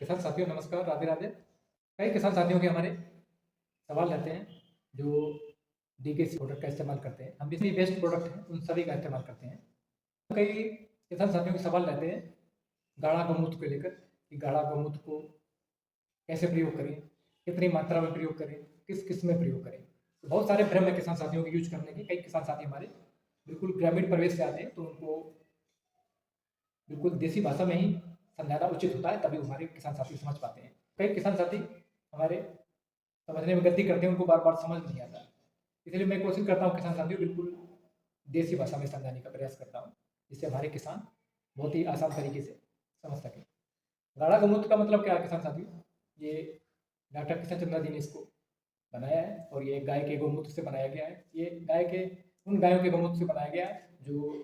किसान साथियों नमस्कार, राधे राधे। कई किसान साथियों के हमारे सवाल रहते हैं जो डीकेसी प्रोडक्ट का इस्तेमाल करते हैं। हम भी बेस्ट प्रोडक्ट हैं उन सभी का इस्तेमाल करते हैं। कई किसान साथियों के सवाल रहते हैं गाढ़ा गौमूत्र को लेकर कि गाढ़ा गौमूत्र को कैसे प्रयोग करें, कितनी मात्रा में प्रयोग करें, किस किस में प्रयोग करें। तो बहुत सारे भ्रम है किसान साथियों के यूज करने के। कई किसान साथी हमारे बिल्कुल ग्रामीण परिवेश से आते हैं, तो उनको बिल्कुल देसी भाषा में ही समझाना उचित होता है, तभी हमारे किसान साथी समझ पाते हैं। कई किसान साथी हमारे समझने में गलती करते हैं, उनको बार बार समझ नहीं आता। इसलिए मैं कोशिश करता हूँ किसान साथियों बिल्कुल देसी भाषा में समझाने का प्रयास करता हूँ, जिससे हमारे किसान बहुत ही आसान तरीके से समझ सकें। गाढ़ा गौमूत्र का मतलब क्या है किसान साथियों? ये डॉक्टर किशन चंद्रा जी ने इसको बनाया है और ये गाय के गौमूत्र से बनाया गया है। ये उन गायों के गौमूत्र से बनाया गया है जो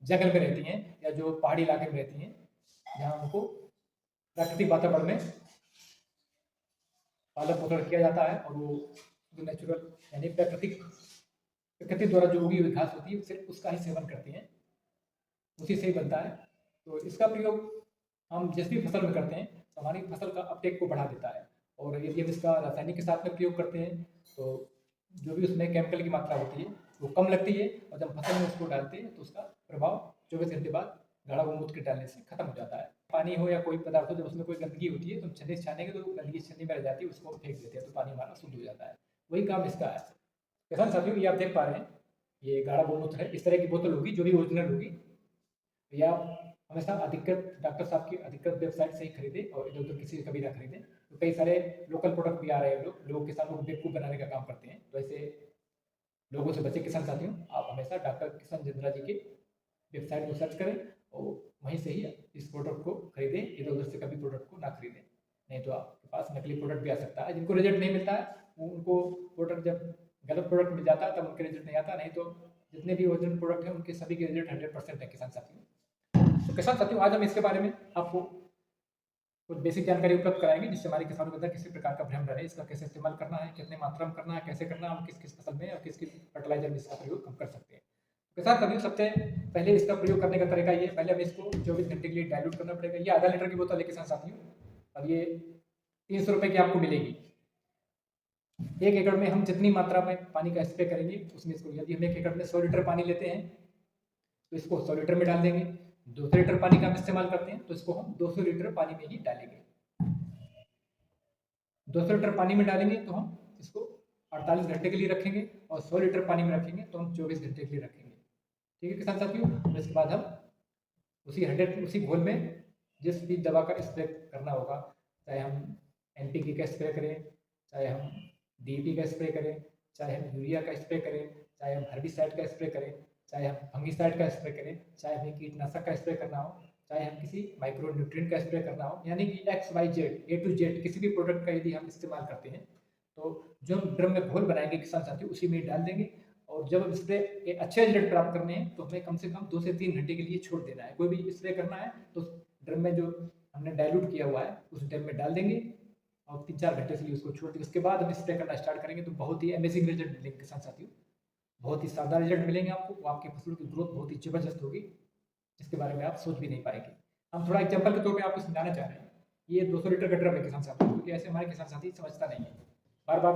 जंगल में रहती हैं या जो पहाड़ी इलाके में रहती हैं, जहाँ उनको प्राकृतिक वातावरण में पालन पोषण किया जाता है और वो जो नेचुरल यानी प्रकृति द्वारा जो उगी हुई घास होती है सिर्फ उसका ही सेवन करती हैं, उसी से ही बनता है। तो इसका प्रयोग हम जिस भी फसल में करते हैं तो हमारी फसल का अपटेक को बढ़ा देता है। और यदि हम इसका रासायनिक के साथ में प्रयोग करते हैं तो जो भी उसमें केमिकल की मात्रा होती है वो कम लगती है, और जब फसल में उसको डालते हैं तो उसका प्रभाव 24 घंटे बाद गाढ़ा गौमूत्र के डालने से खत्म हो जाता है। पानी हो या कोई पदार्थ हो, जब उसमें कोई गंदगी होती है तो हम छन्नी से छानेंगे तो गंदगी छन्नी में रह जाती है, उसको हम फेंक देते हैं तो पानी हमारा शुद्ध हो जाता है। वही काम इसका है। किसान साथियों ये आप देख पा रहे हैं, ये गाढ़ा गौमूत्र है। इस तरह की बोतल होगी जो भी ओरिजिनल होगी, या हमेशा अधिकृत डॉक्टर साहब की अधिकृत वेबसाइट से ही खरीदें और इधर उधर किसी से कभी ना खरीदें। तो कई सारे लोकल प्रोडक्ट भी आ रहे हैं, लोग किसानों को बेवकूफ़ बनाने का काम करते हैं। तो ऐसे लोगों से बचे किसान साथियों, आप हमेशा डॉक्टर किशन चंद्रा जी की वेबसाइट को सर्च करें और वहीं से ही इस प्रोडक्ट को खरीदें, इधर उधर से कभी प्रोडक्ट को ना खरीदें। नहीं तो आपके पास नकली प्रोडक्ट भी आ सकता है। जिनको रिजल्ट नहीं मिलता है उनको प्रोडक्ट जब गलत प्रोडक्ट मिल जाता है तब उनके रिजल्ट नहीं आता। नहीं तो जितने भी ओरिजिनल प्रोडक्ट हैं उनके सभी के रिजल्ट 100% है किसान साथियों। तो किसान साथियों आज हम इसके बारे में आपको कुछ बेसिक जानकारी उपलब्ध कराएंगे, जिससे हमारे किसानों के अंदर किसी प्रकार का भ्रम रहे। इसका कैसे इस्तेमाल करना है, कितने मात्रा में करना है, कैसे करना है, हम किस किस फसल में और किस किस फर्टिलाइजर में इसका प्रयोग हम कर सकते हैं। किसान साथियों सबसे पहले इसका प्रयोग करने का तरीका ये, पहले हमें इसको 24 घंटे के लिए डाइल्यूट करना पड़ेगा। ये आधा लीटर की बोतल है किसान साथियों, और ये 300 रुपये की आपको मिलेगी। 1 एकड़ में हम जितनी मात्रा में पानी का स्प्रे करेंगे उसमें इसको, यदि हम 1 एकड़ में 100 लीटर पानी लेते हैं तो इसको 100 लीटर में डाल देंगे। 200 लीटर पानी का हम इस्तेमाल करते हैं तो इसको हम 200 लीटर पानी में ही डालेंगे। 200 लीटर पानी में डालेंगे तो हम इसको 48 घंटे के लिए रखेंगे, और 100 लीटर पानी में रखेंगे तो हम 24 घंटे के लिए रखेंगे। ठीक है किसान साथियों। तो इसके बाद हम उसी घोल में जिस भी दवा का स्प्रे करना होगा, चाहे हम एनपीके का स्प्रे करें, चाहे हम डीएपी का स्प्रे करें, चाहे हम यूरिया का स्प्रे करें, चाहे हम हर्बिसाइड का स्प्रे करें, चाहे हम फंगिसाइड का स्प्रे करें, चाहे हमें कीटनाशक का स्प्रे करना हो, चाहे हम किसी माइक्रो न्यूट्रिएंट का स्प्रे करना हो, यानी कि XYZ A to Z किसी भी प्रोडक्ट का यदि हम इस्तेमाल करते हैं तो जो हम ड्रम में घोल बनाएंगे किसान साथियों उसी में डाल देंगे। और जब स्प्रे के अच्छे रिजल्ट प्राप्त करने हैं तो हमें कम से कम 2 से 3 घंटे के लिए छोड़ देना है। कोई भी स्प्रे करना है तो ड्रम में जो हमने डाइल्यूट किया हुआ है उस ड्रम में डाल देंगे और 3-4 घंटे के लिए उसको छोड़ देंगे। उसके बाद हम स्प्रे करना स्टार्ट करेंगे तो बहुत ही अमेजिंग रिजल्ट मिलेंगे किसान साथियों, बहुत ही शानदार रिजल्ट मिलेंगे आपको। आपकी फसलों की ग्रोथ बहुत ही जबरदस्त होगी, जिसके बारे में आप सोच भी नहीं पाएंगे। हम थोड़ा एग्जाम्पल के तौर पे आपको समझाना चाह रहे हैं। ये 200 लीटर का ड्रम है किसान साथी, क्योंकि ऐसे हमारे किसान साथी समझता नहीं है। बार बार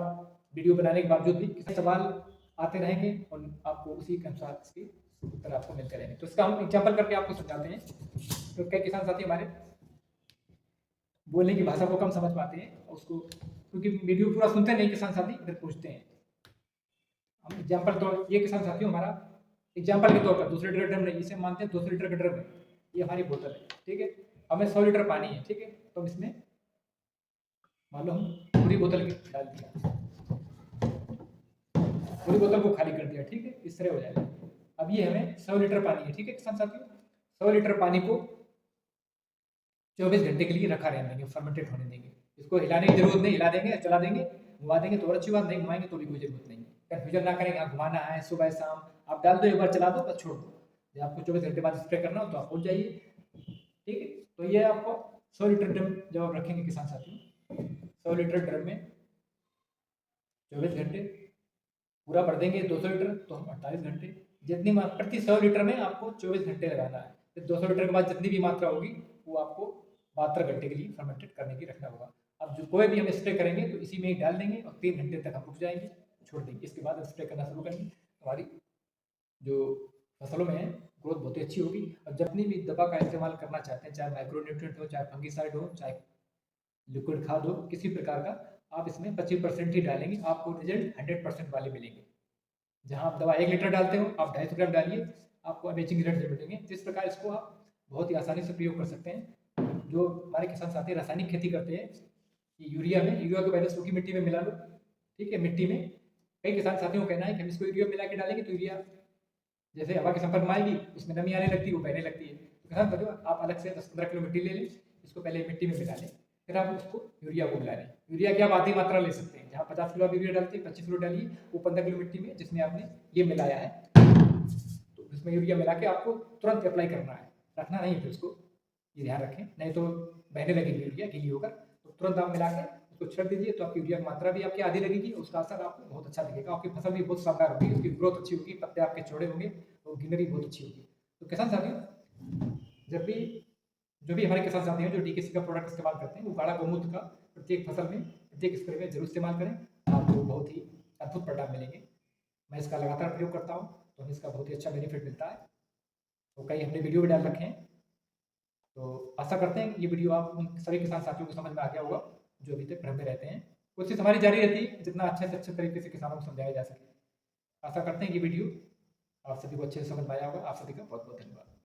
वीडियो बनाने के बावजूद भी किसी सवाल आते रहेंगे और आपको उसी के अनुसार इसके उत्तर आपको मिलते रहेंगे। तो इसका हम एग्जाम्पल करके आपको समझाते हैं। तो कई किसान साथी हमारे बोलने की भाषा को कम समझ पाते हैं उसको, क्योंकि वीडियो पूरा सुनते नहीं किसान साथी, फिर पूछते हैं। हम एग्जाम्पल तो ये किसान साथियों हमारा एग्जाम्पल के तौर पर 200 लीटर ड्रम नहीं, इसे मानते हैं 200 लीटर का ड्रम है, ये हमारी बोतल है। ठीक है, हमें 100 लीटर पानी है। ठीक है, तो हम इसमें मान लो हम पूरी बोतल की डाल दिया, पूरी बोतल को खाली कर दिया। ठीक है, इस तरह हो जाएगा। अब ये हमें 100 लीटर पानी है। ठीक है किसान साथियों, 100 लीटर पानी को 24 घंटे के लिए रखा रहने देंगे, फर्मेंटेड होने देंगे। इसको हिलाने की जरूरत नहीं, हिला देंगे, चला देंगे, घुमा देंगे तो और अच्छी बात, नहीं घुमाएंगे तो भी कोई जरूरत नहीं। कन्फ्यूजन ना करें, हाँ घुमाना है सुबह शाम, आप डाल दो, एक बार चला दो, बस छोड़ दो। जब आपको 24 घंटे बाद स्प्रे करना हो तो आप पहुंच जाइए। ठीक है, तो ये आपको 100 लीटर ड्रम जब आप रखेंगे किसान साथियों, 100 लीटर ड्रम में 24 घंटे पूरा भर देंगे। 200 लीटर तो हम 48 घंटे, जितनी प्रति 100 लीटर में आपको 24 घंटे लगाना है। फिर 200 लीटर के बाद जितनी भी मात्रा होगी वो आपको 72 घंटे के लिए फर्मेंटेड करने की रखना होगा। अब जो कोई भी हम स्प्रे करेंगे तो इसी में ही डाल देंगे और 3 घंटे तक हम रुक जाएंगे, छोड़ देंगे। इसके बाद स्प्रे करना शुरू करेंगे, हमारी जो फसलों में है ग्रोथ बहुत ही अच्छी होगी। और जितनी भी दवा का इस्तेमाल करना चाहते हैं, चाहे माइक्रो न्यूट्रिएंट हो, चाहे फंगिसाइड हो, चाहे लिक्विड खाद हो, किसी प्रकार का, आप इसमें 25% ही डालेंगे, आपको रिजल्ट 100% वाले मिलेंगे। जहाँ आप दवा 1 लीटर डालते हो, आप 250 ग्राम डालिए, आपको अमेजिंग रिजल्ट मिलेंगे। तो इस प्रकार इसको आप बहुत ही आसानी से प्रयोग कर सकते हैं। जो हमारे किसान साथी रासायनिक खेती करते हैं, यूरिया को पहले सूखी मिट्टी में मिला लो, ठीक है। मिट्टी में कई किसान साथियों को कहना है कि हम इसको यूरिया मिला के डालेंगे तो यूरिया जैसे हवा के संपर्क में आएगी, उसमें नमी आने लगती है, वो बहने लगती है। तो किसान साथियों, आप अलग से 10-15 किलो मिट्टी ले लें, इसको पहले मिट्टी में मिला लें, फिर आप उसको यूरिया को मिला लें। यूरिया की आप आधी मात्रा ले सकते हैं, जहाँ 50 किलो आप यूरिया डालते हैं, 25 किलो डालिए, वो 15 किलो मिट्टी में जिसमें आपने ये मिलाया है, तो इसमें यूरिया मिला के आपको तुरंत अप्लाई करना है, रखना नहीं है उसको, ये ध्यान रखें, नहीं तो बहने लगेगी यूरिया गीली होकर। तो तुरंत आप मिला के उसको छिड़क दीजिए, तो आपकी यूरिया की मात्रा भी आपकी आधी लगेगी, उसका असर आपको बहुत अच्छा लगेगा, आपकी फसल भी बहुत शानदार होगी, उसकी ग्रोथ अच्छी होगी, पत्ते आपके चौड़े होंगे और ग्रीनरी बहुत अच्छी होगी। तो किसान साथियों, जब भी जो भी हमारे किसान साथी हैं जो डीकेसी का प्रोडक्ट इस्तेमाल करते हैं, वो गाढ़ा गौमूत्र का प्रत्येक फसल में, प्रत्येक स्प्रे में जरूर इस्तेमाल करें, आपको बहुत ही अद्भुत परिणाम मिलेंगे। मैं इसका लगातार प्रयोग करता हूँ, तो हमें इसका बहुत ही अच्छा बेनिफिट मिलता है। तो कई हमने वीडियो भी डाल रखे हैं, तो आशा करते हैं कि ये वीडियो आप उन सभी किसान साथियों को समझ में आ गया होगा जो अभी तक भ्रम में रहते हैं। कोशिश हमारी जारी रहती है जितना अच्छे से अच्छे तरीके से किसानों को समझाया जा सके। आशा करते हैं कि वीडियो आप सभी को अच्छे से समझ में आया होगा। आप सभी का बहुत बहुत धन्यवाद।